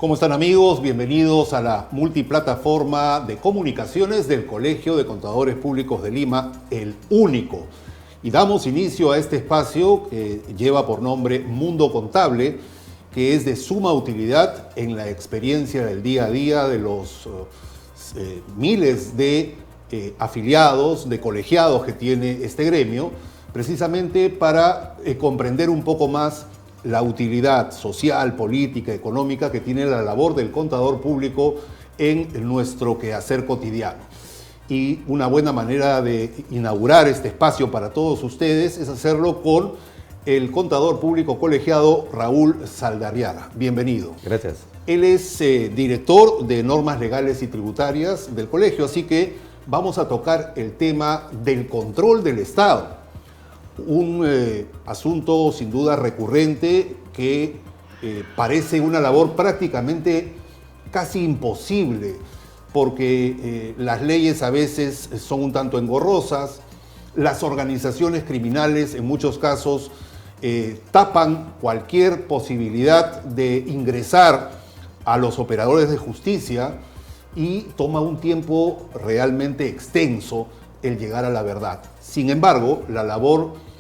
¿Cómo están, amigos? Bienvenidos a la multiplataforma de comunicaciones del Colegio de Contadores Públicos de Lima, el único. Y damos inicio a este espacio que lleva por nombre Mundo Contable, que es de suma utilidad en la experiencia del día a día de los miles de afiliados, de colegiados que tiene este gremio, precisamente para comprender un poco más la utilidad social, política, económica que tiene la labor del contador público en nuestro quehacer cotidiano. Y una buena manera de inaugurar este espacio para todos ustedes es hacerlo con el contador público colegiado Raúl Saldarriaga. Bienvenido. Gracias. Él es director de normas legales y tributarias del colegio, así que vamos a tocar el tema del control del Estado. Un asunto sin duda recurrente que parece una labor prácticamente casi imposible, porque las leyes a veces son un tanto engorrosas, las organizaciones criminales en muchos casos tapan cualquier posibilidad de ingresar a los operadores de justicia y toma un tiempo realmente extenso el llegar a la verdad. Sin embargo, la labor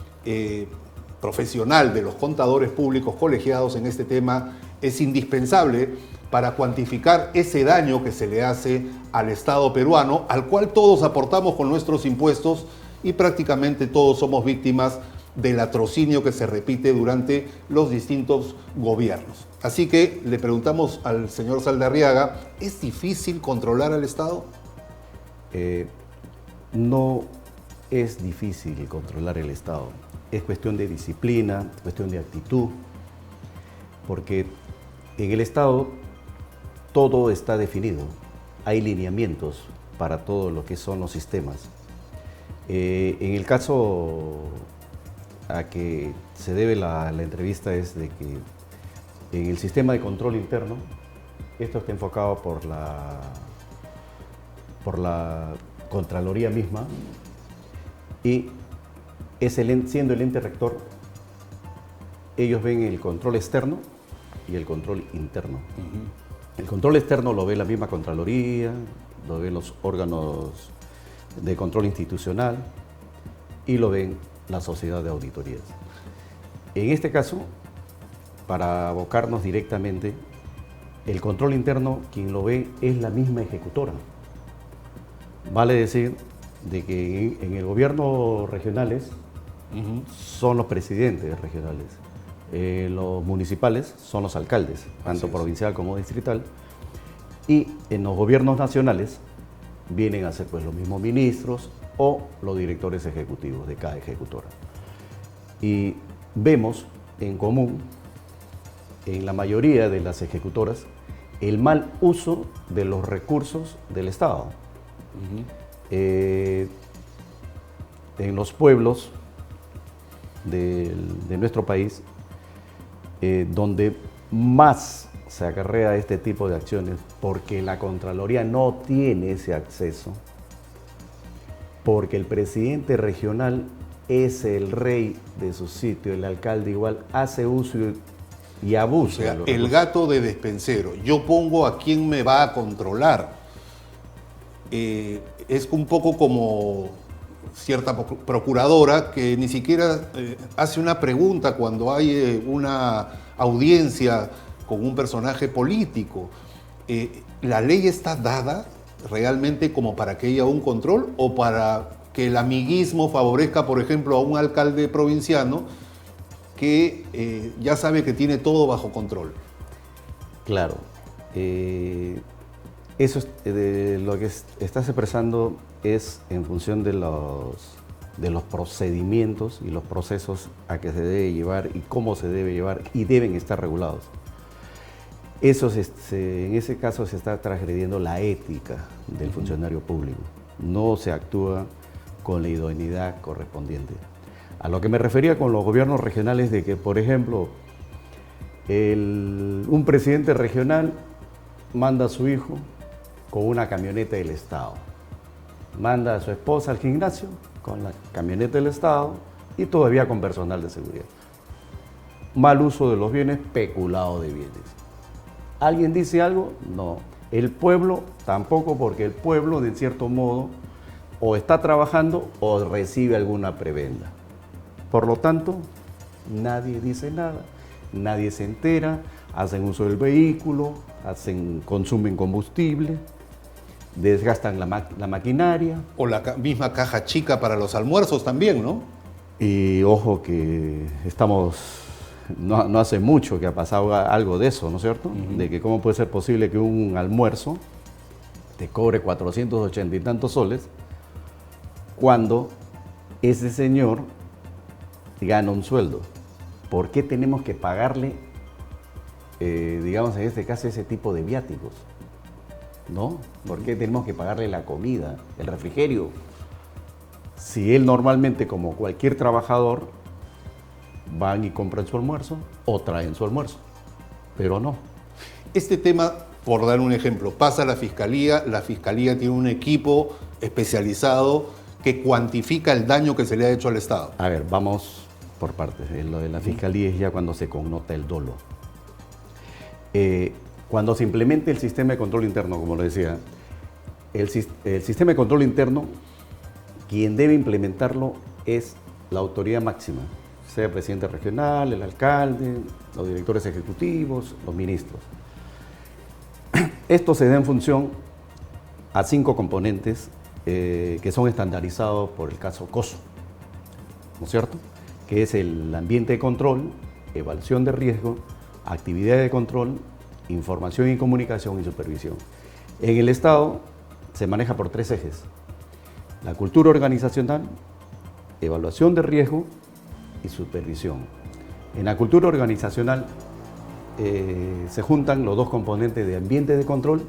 profesional de los contadores públicos colegiados en este tema es indispensable para cuantificar ese daño que se le hace al Estado peruano, al cual todos aportamos con nuestros impuestos y prácticamente todos somos víctimas del latrocinio que se repite durante los distintos gobiernos. Así que le preguntamos al señor Saldarriaga, ¿es difícil controlar al Estado? No es difícil controlar el Estado. Es cuestión de disciplina, cuestión de actitud, porque en el Estado todo está definido. Hay lineamientos para todo lo que son los sistemas. En el caso a que se debe la entrevista es de que en el sistema de control interno, esto está enfocado por la Contraloría misma y es siendo el ente rector, ellos ven el control externo y el control interno. El control externo lo ve la misma Contraloría, lo ven los órganos de control institucional y lo ven la sociedad de auditorías. En este caso, para abocarnos directamente, el control interno, quien lo ve es la misma ejecutora. Vale decir de que en el gobierno regionales son los presidentes regionales, los municipales son los alcaldes, tanto provincial como distrital, y en los gobiernos nacionales vienen a ser pues los mismos ministros o los directores ejecutivos de cada ejecutora. Y vemos en común, en la mayoría de las ejecutoras, el mal uso de los recursos del Estado. En los pueblos de nuestro país, donde más se acarrea este tipo de acciones, porque la Contraloría no tiene ese acceso, porque el presidente regional es el rey de su sitio, el alcalde igual hace uso y abuso. O sea, el gato de despensero, yo pongo a quién me va a controlar. Es un poco como cierta procuradora que ni siquiera hace una pregunta cuando hay una audiencia con un personaje político. ¿La ley está dada realmente como para que haya un control o para que el amiguismo favorezca, por ejemplo, a un alcalde provinciano que ya sabe que tiene todo bajo control? Claro. Eso es, lo que estás expresando es en función de los procedimientos y los procesos a que se debe llevar y cómo se debe llevar y deben estar regulados. Eso en ese caso se está transgrediendo la ética del funcionario público. No se actúa con la idoneidad correspondiente. A lo que me refería con los gobiernos regionales de que, por ejemplo, un presidente regional manda a su hijo con una camioneta del Estado. Manda a su esposa al gimnasio con la camioneta del Estado y todavía con personal de seguridad. Mal uso de los bienes, peculado de bienes. ¿Alguien dice algo? No. El pueblo tampoco, porque el pueblo, de cierto modo, o está trabajando o recibe alguna prebenda. Por lo tanto, nadie dice nada, nadie se entera, hacen uso del vehículo, consumen combustible, desgastan la maquinaria. O la misma caja chica para los almuerzos también, ¿no? Y ojo que no hace mucho que ha pasado algo de eso, ¿no es cierto? De que cómo puede ser posible que un almuerzo te cobre 480 y tantos soles cuando ese señor gana un sueldo. ¿Por qué tenemos que pagarle, digamos en este caso, ese tipo de viáticos? ¿No? ¿Por qué tenemos que pagarle la comida, el refrigerio? Si él normalmente, como cualquier trabajador, van y compran su almuerzo o traen su almuerzo, pero no. Este tema, por dar un ejemplo, pasa a la fiscalía tiene un equipo especializado que cuantifica el daño que se le ha hecho al Estado. A ver, vamos por partes. Lo de la fiscalía es ya cuando se connota el dolo. Cuando se implemente el sistema de control interno, como lo decía, el sistema de control interno, quien debe implementarlo es la autoridad máxima, sea el presidente regional, el alcalde, los directores ejecutivos, los ministros. Esto se da en función a 5 componentes que son estandarizados por el caso COSO, ¿no es cierto? Que es el ambiente de control, evaluación de riesgo, actividad de control, información y comunicación y supervisión. En el Estado se maneja por 3 ejes: la cultura organizacional, evaluación de riesgo y supervisión. En la cultura organizacional se juntan los 2 componentes de ambiente de control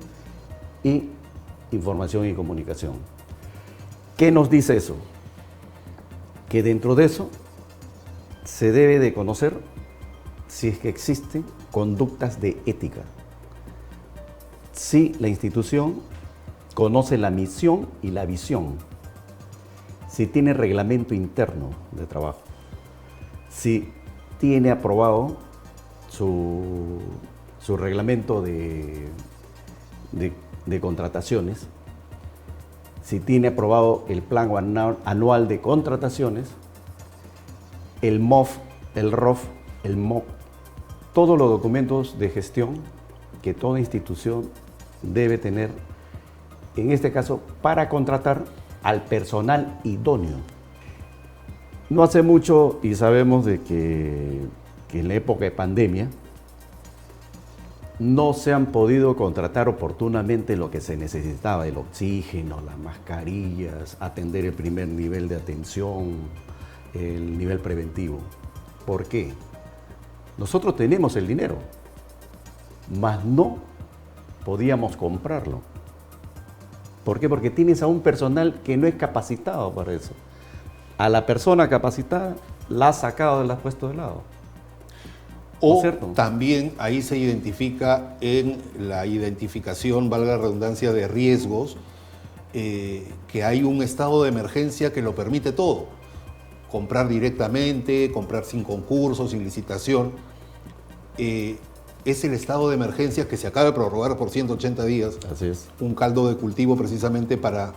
y información y comunicación. ¿Qué nos dice eso? Que dentro de eso se debe de conocer si es que existen conductas de ética, si la institución conoce la misión y la visión, si tiene reglamento interno de trabajo, si tiene aprobado su reglamento de contrataciones, si tiene aprobado el plan anual de contrataciones, el MOF, el ROF, el MOP, todos los documentos de gestión que toda institución debe tener, en este caso, para contratar al personal idóneo. No hace mucho, y sabemos de que en la época de pandemia, no se han podido contratar oportunamente lo que se necesitaba: el oxígeno, las mascarillas, atender el primer nivel de atención, el nivel preventivo. ¿Por qué? Nosotros tenemos el dinero, mas no podíamos comprarlo. ¿Por qué? Porque tienes a un personal que no es capacitado para eso. A la persona capacitada la has sacado, la has puesto de lado. O también ahí se identifica en la identificación, valga la redundancia, de riesgos, que hay un estado de emergencia que lo permite todo. Comprar directamente, comprar sin concurso, sin licitación. Es el estado de emergencia que se acaba de prorrogar por 180 días. Así es. Un caldo de cultivo precisamente para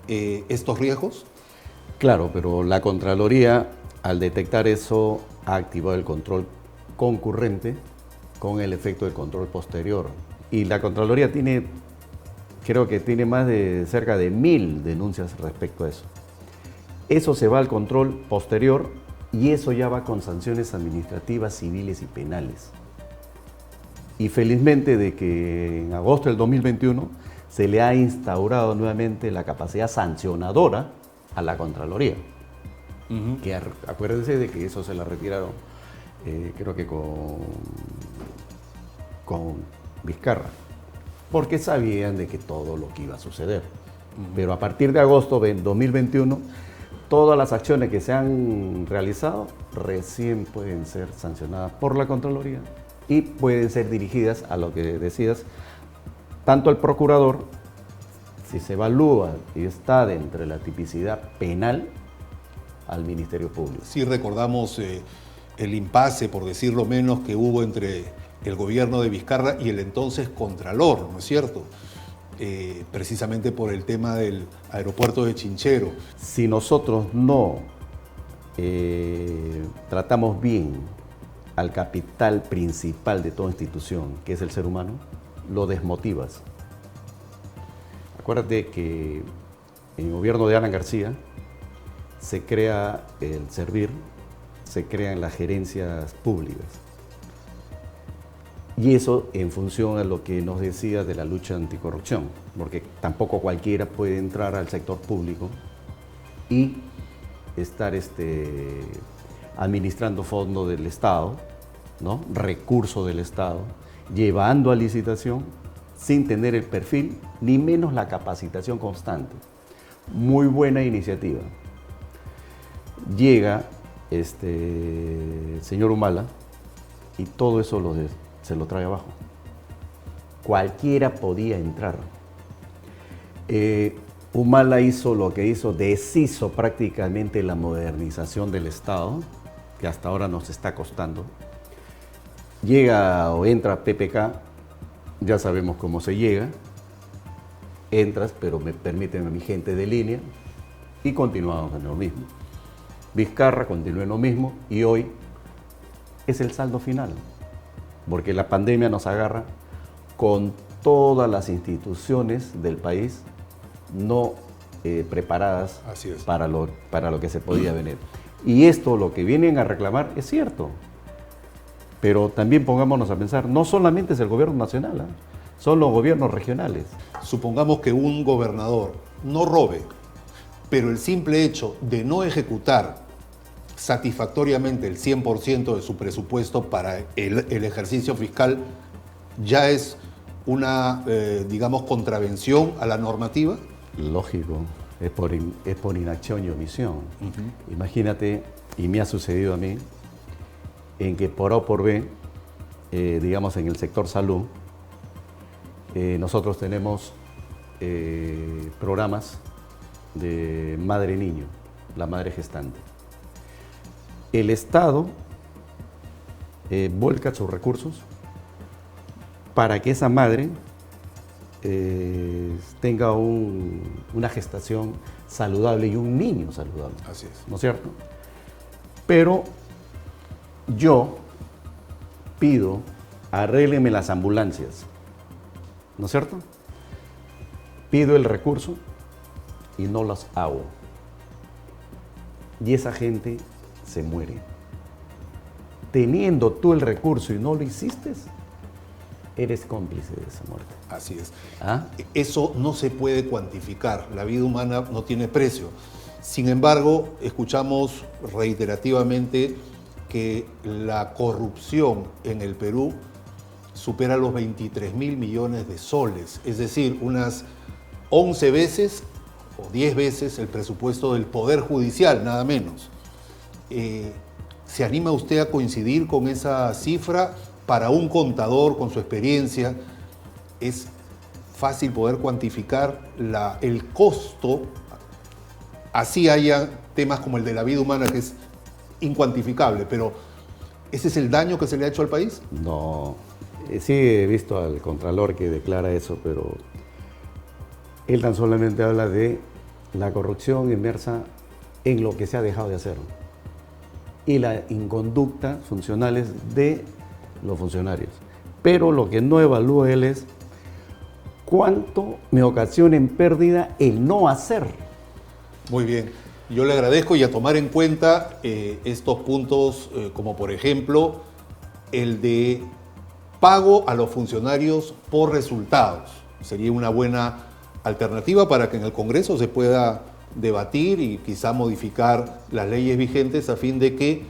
estos riesgos. Claro, pero la Contraloría, al detectar eso, ha activado el control concurrente con el efecto del control posterior. Y la Contraloría creo que tiene más de cerca de 1000 denuncias respecto a eso. Eso se va al control posterior y eso ya va con sanciones administrativas, civiles y penales. Y felizmente de que en agosto del 2021 se le ha instaurado nuevamente la capacidad sancionadora a la Contraloría. Que acuérdense de que eso se la retiraron, creo que con Vizcarra, porque sabían de que todo lo que iba a suceder. Pero a partir de agosto de 2021, todas las acciones que se han realizado recién pueden ser sancionadas por la Contraloría y pueden ser dirigidas a lo que decías, tanto al procurador, si se evalúa y está dentro de la tipicidad penal, al Ministerio Público. Sí recordamos el impasse, por decirlo menos, que hubo entre el gobierno de Vizcarra y el entonces Contralor, ¿no es cierto? Precisamente por el tema del aeropuerto de Chinchero. Si nosotros no tratamos bien al capital principal de toda institución, que es el ser humano, lo desmotivas. Acuérdate que en el gobierno de Alan García se crea el Servir, se crean las gerencias públicas. Y eso en función a lo que nos decía de la lucha anticorrupción, porque tampoco cualquiera puede entrar al sector público y estar administrando fondos del Estado, ¿no? Recursos del Estado, llevando a licitación sin tener el perfil, ni menos la capacitación constante. Muy buena iniciativa. Llega el señor Humala y todo eso se lo trae abajo. Cualquiera podía entrar. Humala hizo lo que hizo, deshizo prácticamente la modernización del Estado, que hasta ahora nos está costando. Llega o entra PPK, ya sabemos cómo se llega. Entras, pero me permiten a mi gente de línea, y continuamos en lo mismo. Vizcarra continúa en lo mismo y hoy es el saldo final, porque la pandemia nos agarra con todas las instituciones del país no preparadas para lo que se podía venir. Y esto, lo que vienen a reclamar, es cierto, pero también pongámonos a pensar, no solamente es el gobierno nacional, son los gobiernos regionales. Supongamos que un gobernador no robe, pero el simple hecho de no ejecutar satisfactoriamente el 100% de su presupuesto para el ejercicio fiscal ya es una, digamos, contravención a la normativa. Lógico, es por inacción y omisión. Imagínate, y me ha sucedido a mí, en que por A o por B, digamos en el sector salud, nosotros tenemos programas de madre-niño, la madre gestante. El Estado vuelca sus recursos para que esa madre tenga una gestación saludable y un niño saludable. Así es. ¿No es cierto? Pero yo pido, arréglenme las ambulancias, ¿no es cierto? Pido el recurso y no las hago. Y esa gente se muere. Teniendo tú el recurso y no lo hiciste, eres cómplice de esa muerte. Así es. ¿Ah? Eso no se puede cuantificar. La vida humana no tiene precio. Sin embargo, escuchamos reiterativamente que la corrupción en el Perú supera los 23.000 millones de soles, es decir, unas 11 veces o 10 veces el presupuesto del Poder Judicial, nada menos. ¿Se anima usted a coincidir con esa cifra? Para un contador con su experiencia, ¿es fácil poder cuantificar el costo? Así haya temas como el de la vida humana, que es incuantificable, pero ¿ese es el daño que se le ha hecho al país? No, sí he visto al Contralor que declara eso, pero él tan solamente habla de la corrupción inmersa en lo que se ha dejado de hacer y la inconducta funcionales de los funcionarios. Pero lo que no evalúa él es cuánto me ocasiona en pérdida el no hacer. Muy bien, yo le agradezco, y a tomar en cuenta estos puntos, como por ejemplo el de pago a los funcionarios por resultados. Sería una buena alternativa para que en el Congreso se pueda debatir y quizá modificar las leyes vigentes a fin de que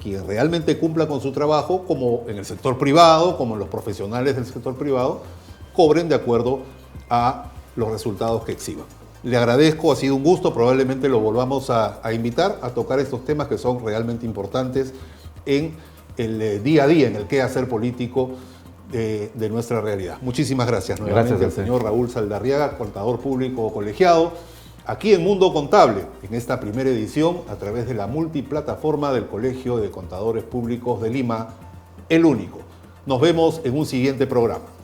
quien realmente cumpla con su trabajo, como en el sector privado, como los profesionales del sector privado, cobren de acuerdo a los resultados que exhiban. Le agradezco, ha sido un gusto, probablemente lo volvamos a invitar a tocar estos temas que son realmente importantes en el día a día, en el quehacer político de nuestra realidad. Muchísimas gracias nuevamente al señor Raúl Saldarriaga, contador público colegiado, aquí en Mundo Contable, en esta primera edición a través de la multiplataforma del Colegio de Contadores Públicos de Lima, el único. Nos vemos en un siguiente programa.